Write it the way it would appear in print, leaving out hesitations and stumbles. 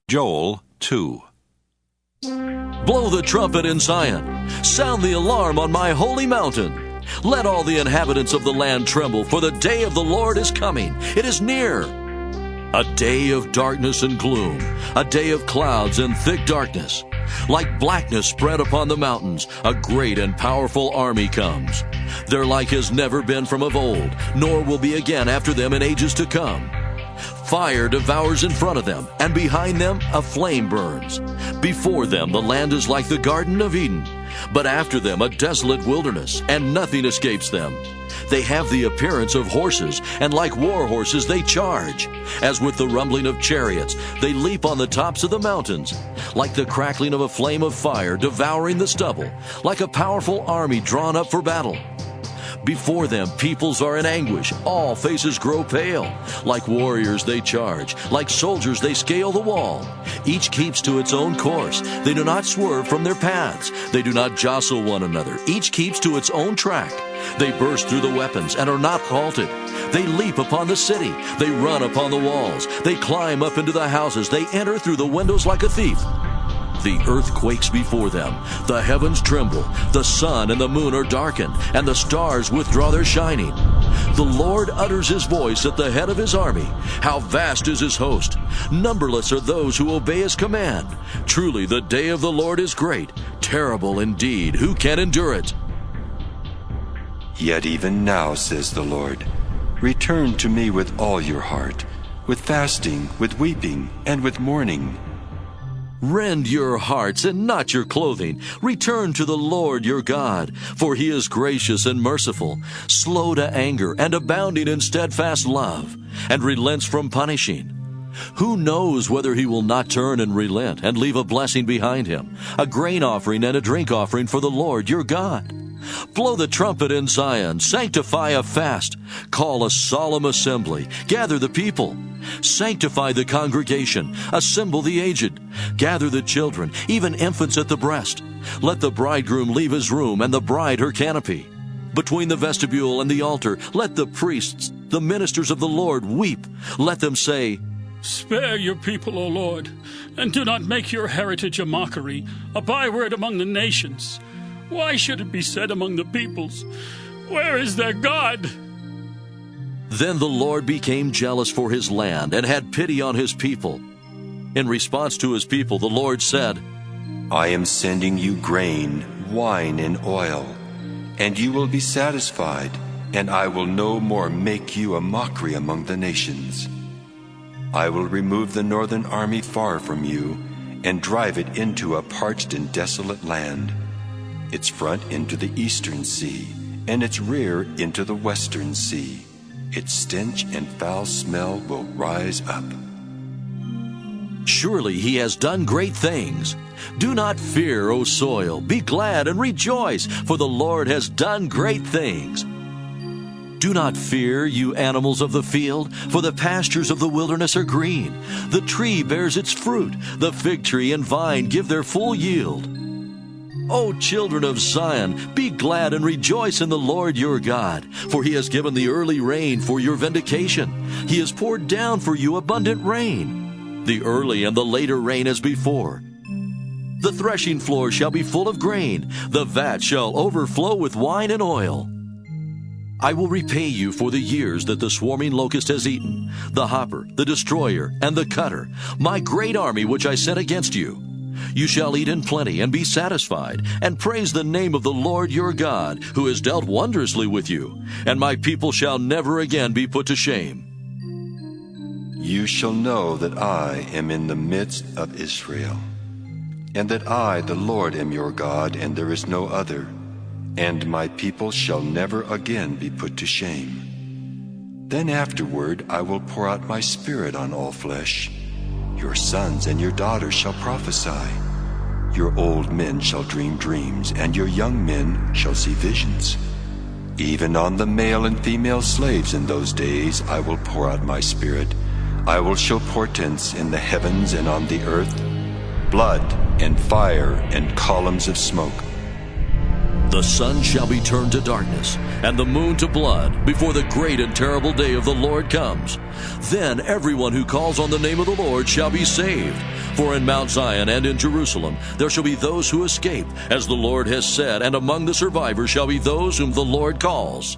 Joel 2. Blow the trumpet in Zion. Sound the alarm on my holy mountain. Let all the inhabitants of the land tremble, for the day of the Lord is coming. It is near. A day of darkness and gloom, a day of clouds and thick darkness. Like blackness spread upon the mountains, a great and powerful army comes. Their like has never been from of old, nor will be again after them in ages to come. Fire devours in front of them, and behind them a flame burns. Before them the land is like the Garden of Eden, but after them a desolate wilderness, and nothing escapes them. They have the appearance of horses, and like war horses they charge. As with the rumbling of chariots, they leap on the tops of the mountains. Like the crackling of a flame of fire devouring the stubble, like a powerful army drawn up for battle. Before them peoples are in anguish, all faces grow pale. Like warriors they charge, like soldiers they scale the wall. Each keeps to its own course, they do not swerve from their paths. They do not jostle one another, each keeps to its own track. They burst through the weapons and are not halted. They leap upon the city, they run upon the walls. They climb up into the houses, they enter through the windows like a thief. The earth quakes before them, the heavens tremble, the sun and the moon are darkened, and the stars withdraw their shining. The Lord utters his voice at the head of his army. How vast is his host! Numberless are those who obey his command. Truly the day of the Lord is great, terrible indeed. Who can endure it? Yet even now, says the Lord, return to me with all your heart, with fasting, with weeping, and with mourning. Rend your hearts and not your clothing. Return to the Lord your God, for he is gracious and merciful, slow to anger and abounding in steadfast love, and relents from punishing. Who knows whether he will not turn and relent and leave a blessing behind him, a grain offering and a drink offering for the Lord your God? Blow the trumpet in Zion, sanctify a fast, call a solemn assembly, gather the people. Sanctify the congregation, assemble the aged, gather the children, even infants at the breast. Let the bridegroom leave his room and the bride her canopy. Between the vestibule and the altar, let the priests, the ministers of the Lord, weep. Let them say, Spare your people, O Lord, and do not make your heritage a mockery, a byword among the nations. Why should it be said among the peoples, Where is their God? Then the Lord became jealous for his land and had pity on his people. In response to his people, the Lord said, I am sending you grain, wine, and oil, and you will be satisfied, and I will no more make you a mockery among the nations. I will remove the northern army far from you and drive it into a parched and desolate land, its front into the eastern sea, and its rear into the western sea. Its stench and foul smell will rise up. Surely he has done great things. Do not fear, O soil. Be glad and rejoice, for the Lord has done great things. Do not fear, you animals of the field, for the pastures of the wilderness are green. The tree bears its fruit. The fig tree and vine give their full yield. O children of Zion, be glad and rejoice in the Lord your God, for he has given the early rain for your vindication. He has poured down for you abundant rain, the early and the later rain as before. The threshing floor shall be full of grain, the vat shall overflow with wine and oil. I will repay you for the years that the swarming locust has eaten, the hopper, the destroyer, and the cutter, my great army which I sent against you. You shall eat in plenty and be satisfied, and praise the name of the Lord your God, who has dealt wondrously with you, and my people shall never again be put to shame. You shall know that I am in the midst of Israel, and that I, the Lord, am your God, and there is no other, and my people shall never again be put to shame. Then afterward I will pour out my spirit on all flesh. Your sons and your daughters shall prophesy. Your old men shall dream dreams, and your young men shall see visions. Even on the male and female slaves in those days I will pour out my spirit. I will show portents in the heavens and on the earth, blood and fire and columns of smoke. The sun shall be turned to darkness, and the moon to blood, before the great and terrible day of the Lord comes. Then everyone who calls on the name of the Lord shall be saved. For in Mount Zion and in Jerusalem there shall be those who escape, as the Lord has said, and among the survivors shall be those whom the Lord calls.